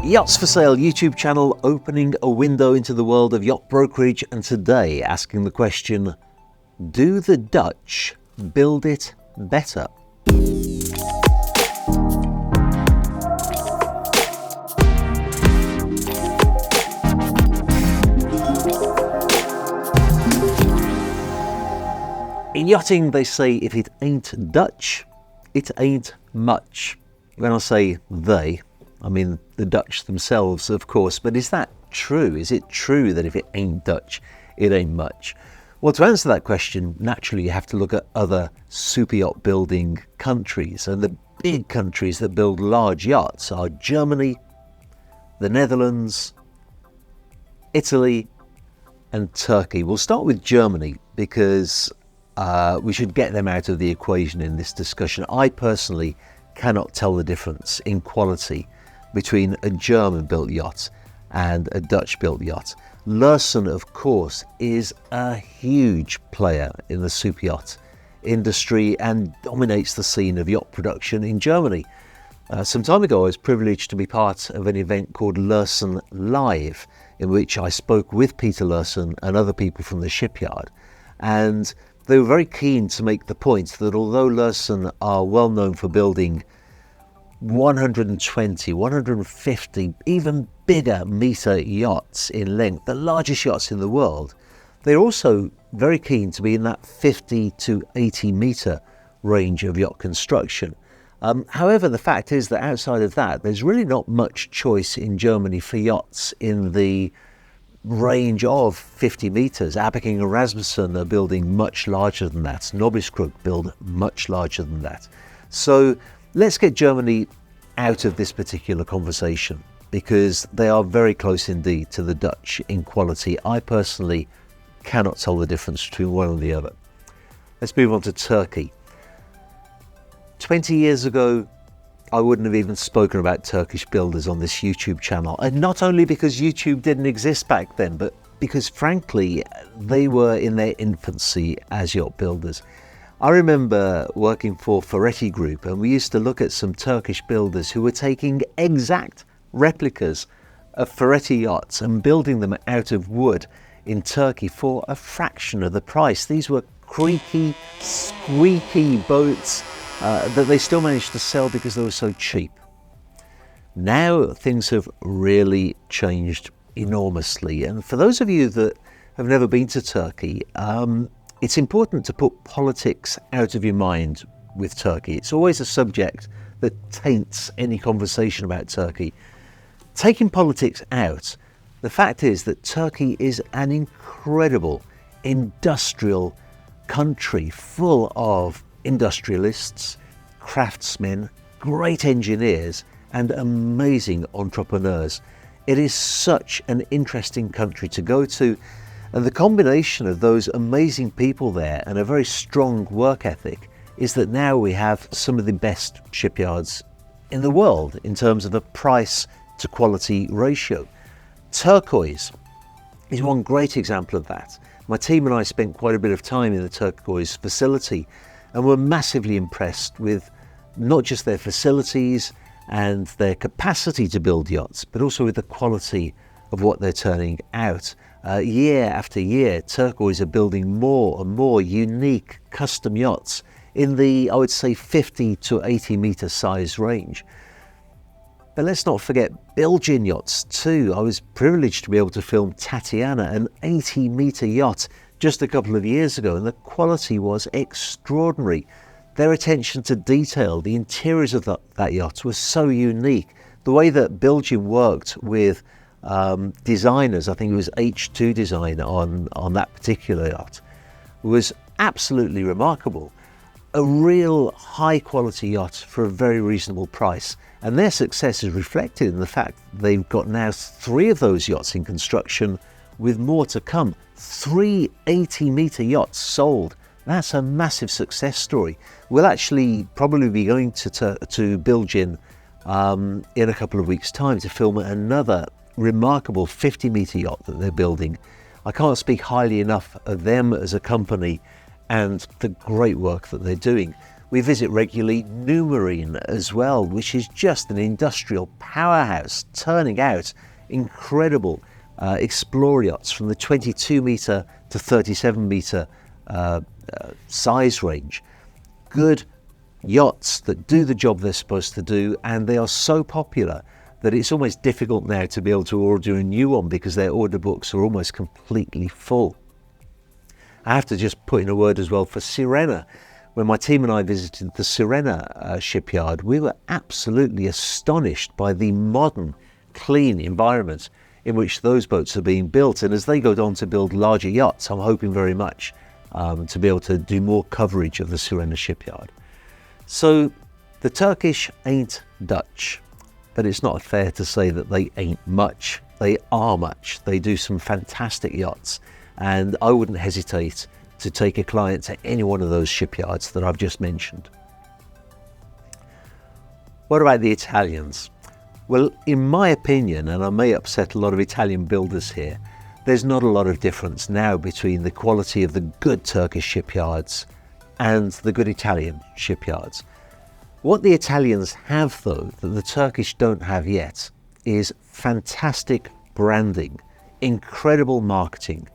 Yachts For Sale YouTube channel, opening a window into the world of yacht brokerage, and today asking the question, do the Dutch build it better? In yachting, they say if it ain't Dutch, it ain't much. When I say they, I mean the Dutch themselves, of course, but is that true? Is it true that if it ain't Dutch, it ain't much? Well, to answer that question, naturally you have to look at other super yacht building countries, and the big countries that build large yachts are Germany, the Netherlands, Italy, and Turkey. We'll start with Germany because we should get them out of the equation in this discussion. I personally cannot tell the difference in quality between a German-built yacht and a Dutch-built yacht. Lürssen, of course, is a huge player in the super yacht industry and dominates the scene of yacht production in Germany. Some time ago, I was privileged to be part of an event called Lürssen Live, in which I spoke with Peter Lürssen and other people from the shipyard. And they were very keen to make the point that although Lürssen are well known for building 120, 150, even bigger meter yachts in length, the largest yachts in the world, they're also very keen to be in that 50 to 80 meter range of yacht construction. However, the fact is that outside of that, there's really not much choice in Germany for yachts in the range of 50 meters. Abiking and Rasmussen are building much larger than that. Nobiskrug build much larger than that. So let's get Germany out of this particular conversation because they are very close indeed to the Dutch in quality. I personally cannot tell the difference between one and the other. Let's move on to Turkey. 20 years ago, I wouldn't have even spoken about Turkish builders on this YouTube channel. And not only because YouTube didn't exist back then, but because frankly, they were in their infancy as yacht builders. I remember working for Ferretti Group, and we used to look at some Turkish builders who were taking exact replicas of Ferretti yachts and building them out of wood in Turkey for a fraction of the price. These were creaky, squeaky boats that they still managed to sell because they were so cheap. Now things have really changed enormously, and for those of you that have never been to Turkey, it's important to put politics out of your mind with Turkey. It's always a subject that taints any conversation about Turkey. Taking politics out, the fact is that Turkey is an incredible industrial country full of industrialists, craftsmen, great engineers, and amazing entrepreneurs. It is such an interesting country to go to, and the combination of those amazing people there and a very strong work ethic is that now we have some of the best shipyards in the world in terms of a price to quality ratio. Turquoise is one great example of that. My team and I spent quite a bit of time in the Turquoise facility and were massively impressed with not just their facilities and their capacity to build yachts, but also with the quality of what they're turning out. Year after year, Turquoise are building more and more unique custom yachts in the, I would say, 50 to 80 meter size range. But let's not forget Belgian yachts too. I was privileged to be able to film Tatiana, an 80 meter yacht, just a couple of years ago, and the quality was extraordinary. Their attention to detail, the interiors of that yacht was so unique. The way that Belgium worked with designers, I think it was H2 design on that particular yacht, was absolutely remarkable. A real high quality yacht for a very reasonable price. And their success is reflected in the fact that they've got now 3 of those yachts in construction with more to come. 3 80-meter yachts sold. That's a massive success story. We'll actually probably be going to Belgium in a couple of weeks' time to film another remarkable 50-meter yacht that they're building. I can't speak highly enough of them as a company and the great work that they're doing. We visit regularly New Marine as well, which is just an industrial powerhouse, turning out incredible explorer yachts from the 22 metre to 37 metre size range. Good yachts that do the job they're supposed to do, and they are so popular that it's almost difficult now to be able to order a new one because their order books are almost completely full. I have to just put in a word as well for Sirena. When my team and I visited the Sirena shipyard, we were absolutely astonished by the modern, clean environment in which those boats are being built. And as they go on to build larger yachts, I'm hoping very much to be able to do more coverage of the Sirena shipyard. So the Turkish ain't Dutch, but it's not fair to say that they ain't much. They are much. They do some fantastic yachts, and I wouldn't hesitate to take a client to any one of those shipyards that I've just mentioned. What about the Italians? Well, in my opinion, and I may upset a lot of Italian builders here, there's not a lot of difference now between the quality of the good Turkish shipyards and the good Italian shipyards. What the Italians have, though, that the Turkish don't have yet, is fantastic branding, incredible marketing.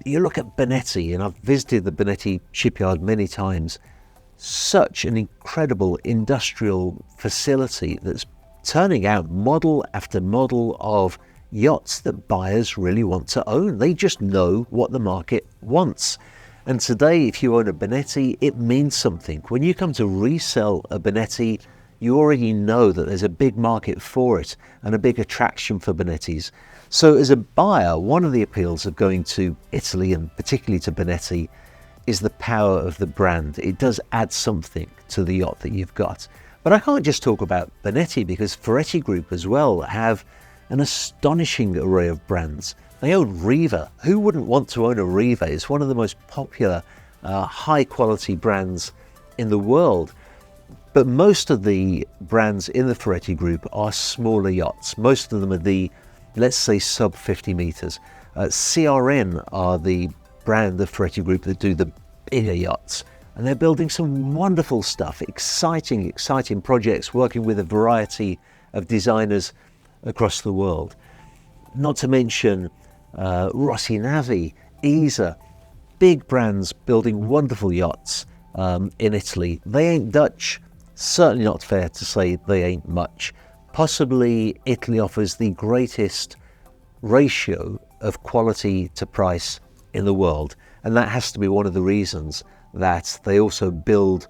You look at Bonetti, and I've visited the Bonetti shipyard many times, such an incredible industrial facility that's turning out model after model of yachts that buyers really want to own. They just know what the market wants. And today, if you own a Bonetti, it means something. When you come to resell a Bonetti, you already know that there's a big market for it and a big attraction for Bonettis. So as a buyer, one of the appeals of going to Italy, and particularly to Bonetti, is the power of the brand. It does add something to the yacht that you've got. But I can't just talk about Bonetti, because Ferretti Group as well have an astonishing array of brands. They own Riva. Who wouldn't want to own a Riva? It's one of the most popular high quality brands in the world. But most of the brands in the Ferretti Group are smaller yachts. Most of them are the, let's say, sub 50 meters. CRN are the brand of Ferretti Group that do the bigger yachts. And they're building some wonderful stuff, exciting projects, working with a variety of designers across the world. Not to mention Rossi Navi, Isa, big brands building wonderful yachts in Italy. They ain't Dutch. Certainly not fair to say they ain't much. Possibly Italy offers the greatest ratio of quality to price in the world, and that has to be one of the reasons that they also build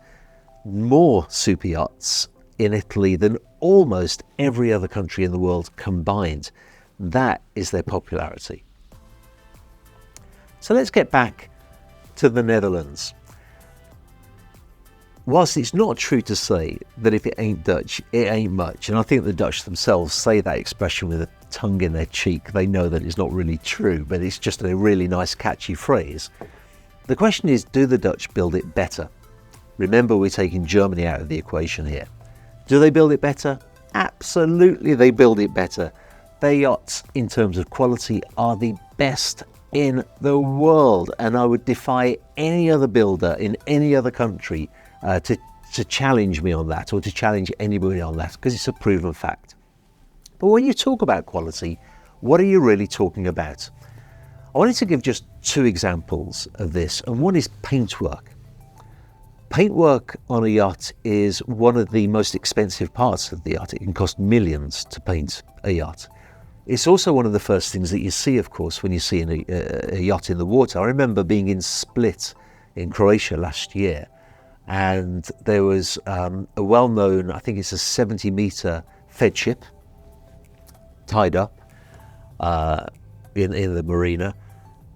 more super yachts in Italy than almost every other country in the world combined. That is their popularity. So let's get back to the Netherlands. Whilst it's not true to say that if it ain't Dutch, it ain't much, and I think the Dutch themselves say that expression with a tongue in their cheek, they know that it's not really true, but it's just a really nice catchy phrase. The question is, do the Dutch build it better? Remember, we're taking Germany out of the equation here. Do they build it better? Absolutely, they build it better. Their yachts, in terms of quality, are the best in the world, and I would defy any other builder in any other country to challenge me on that, or to challenge anybody on that, because it's a proven fact. But when you talk about quality, what are you really talking about? I wanted to give just two examples of this, and one is paintwork. Paintwork on a yacht is one of the most expensive parts of the yacht. It can cost millions to paint a yacht. It's also one of the first things that you see, of course, when you see a yacht in the water. I remember being in Split in Croatia last year, and there was a well-known, I think it's a 70-meter fed ship tied up in the marina,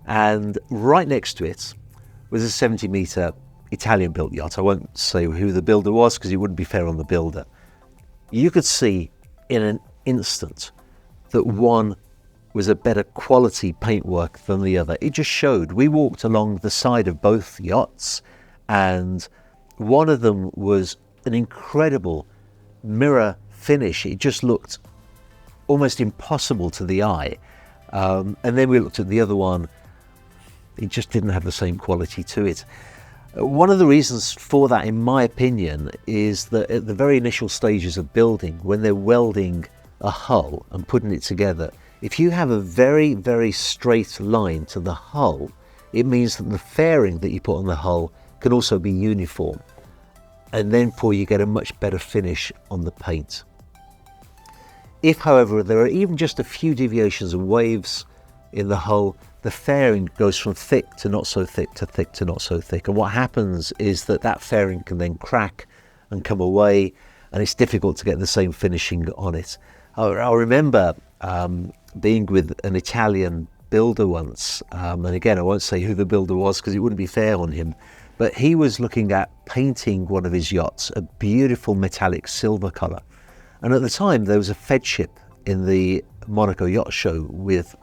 and right next to it was a 70-meter Italian-built yacht. I won't say who the builder was because it wouldn't be fair on the builder. You could see in an instant that one was a better quality paintwork than the other. It just showed. We walked along the side of both yachts, and one of them was an incredible mirror finish. It just looked almost impossible to the eye. And then we looked at the other one. It just didn't have the same quality to it. One of the reasons for that, in my opinion, is that at the very initial stages of building, when they're welding a hull and putting it together, if you have a very, very straight line to the hull, it means that the fairing that you put on the hull can also be uniform, and therefore you get a much better finish on the paint. If, however, there are even just a few deviations and waves in the hull, the fairing goes from thick to not so thick to thick to not so thick. And what happens is that that fairing can then crack and come away, and it's difficult to get the same finishing on it. I remember being with an Italian builder once, and again, I won't say who the builder was because it wouldn't be fair on him, but he was looking at painting one of his yachts a beautiful metallic silver colour. And at the time, there was a Fed ship in the Monaco Yacht Show with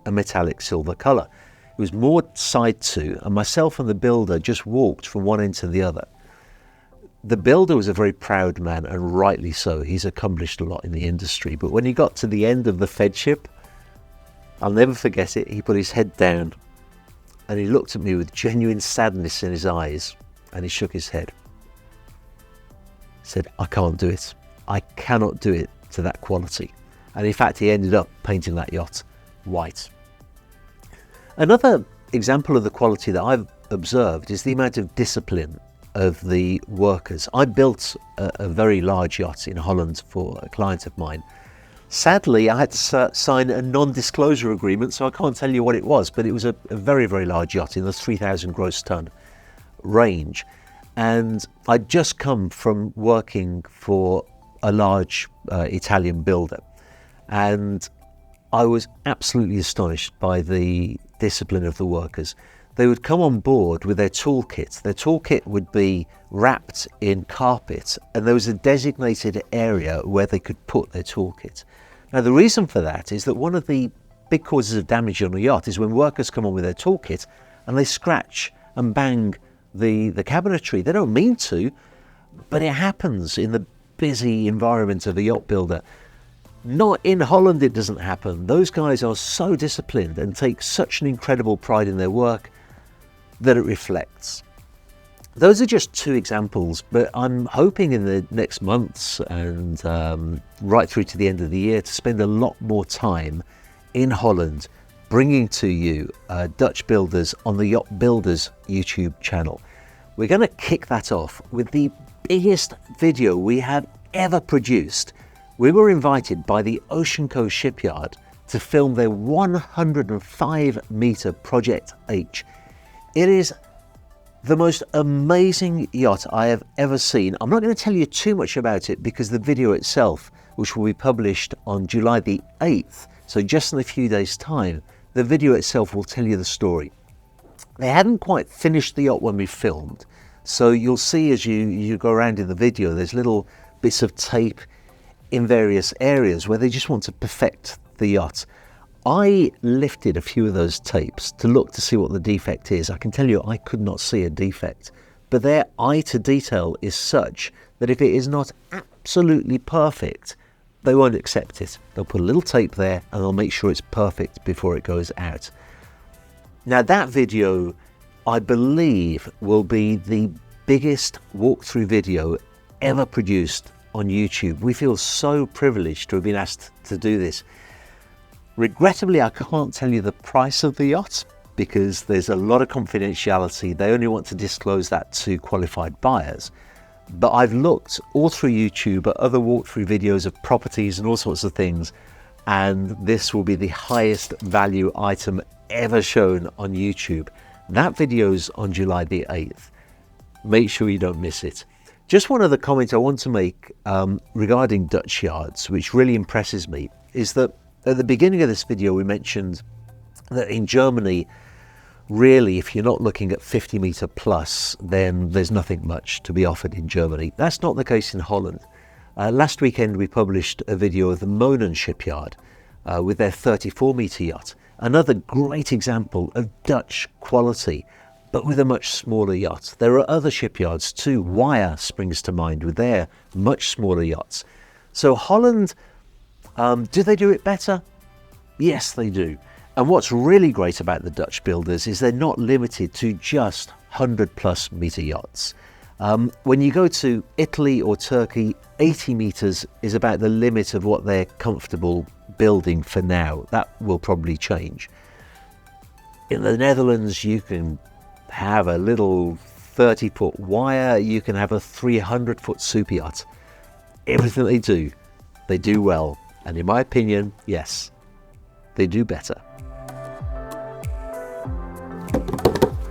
a metallic silver colour. It was moored side to, and myself and the builder just walked from one end to the other. The builder was a very proud man, and rightly so. He's accomplished a lot in the industry. But when he got to the end of the Fed ship, I'll never forget it, he put his head down and he looked at me with genuine sadness in his eyes, and he shook his head. He said, "I can't do it. I cannot do it to that quality." And in fact, he ended up painting that yacht white. Another example of the quality that I've observed is the amount of discipline of the workers. I built a very large yacht in Holland for a client of mine. Sadly, I had to sign a non-disclosure agreement, so I can't tell you what it was, but it was a very, very large yacht in the 3,000 gross ton range. And I'd just come from working for a large Italian builder, and I was absolutely astonished by the discipline of the workers. They would come on board with their toolkit. Their toolkit would be wrapped in carpet, and there was a designated area where they could put their toolkit. Now, the reason for that is that one of the big causes of damage on a yacht is when workers come on with their toolkit and they scratch and bang the cabinetry. They don't mean to, but it happens in the busy environment of a yacht builder. Not in Holland, it doesn't happen. Those guys are so disciplined and take such an incredible pride in their work that it reflects. Those are just two examples, but I'm hoping in the next months and right through to the end of the year to spend a lot more time in Holland bringing to you Dutch builders on the Yacht Builders YouTube channel. We're going to kick that off with the biggest video we have ever produced. We were invited by the Ocean Coast Shipyard to film their 105-metre Project H. It is the most amazing yacht I have ever seen. I'm not going to tell you too much about it because the video itself, which will be published on July the 8th, so just in a few days' time, the video itself will tell you the story. They hadn't quite finished the yacht when we filmed, so you'll see as you go around in the video, there's little bits of tape in various areas where they just want to perfect the yacht. I lifted a few of those tapes to look to see what the defect is. I can tell you I could not see a defect, but their eye to detail is such that if it is not absolutely perfect, they won't accept it. They'll put a little tape there and they'll make sure it's perfect before it goes out. Now that video, I believe, will be the biggest walkthrough video ever produced on YouTube. We feel so privileged to have been asked to do this. Regrettably, I can't tell you the price of the yacht because there's a lot of confidentiality. They only want to disclose that to qualified buyers. But I've looked all through YouTube at other walkthrough videos of properties and all sorts of things, and this will be the highest value item ever shown on YouTube. That video's on July the 8th. Make sure you don't miss it. Just one other comment I want to make regarding Dutch yards, which really impresses me, is that at the beginning of this video we mentioned that in Germany, really, if you're not looking at 50-metre plus, then there's nothing much to be offered in Germany. That's not the case in Holland. Last weekend we published a video of the Monen shipyard with their 34-metre yacht. Another great example of Dutch quality, but with a much smaller yacht. There are other shipyards too. Wire springs to mind with their much smaller yachts. So Holland, do they do it better? Yes, they do. And what's really great about the Dutch builders is they're not limited to just 100 plus meter yachts. When you go to Italy or Turkey, 80 meters is about the limit of what they're comfortable building for now. That will probably change. In the Netherlands, you can have a little 30-foot wire, you can have a 300-foot super yacht. Everything they do well. And in my opinion, yes, they do better.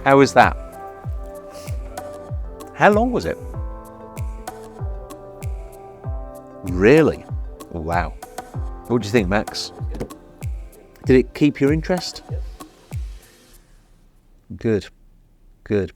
How was that? How long was it? Really? Wow. What do you think, Max? Did it keep your interest? Good, good.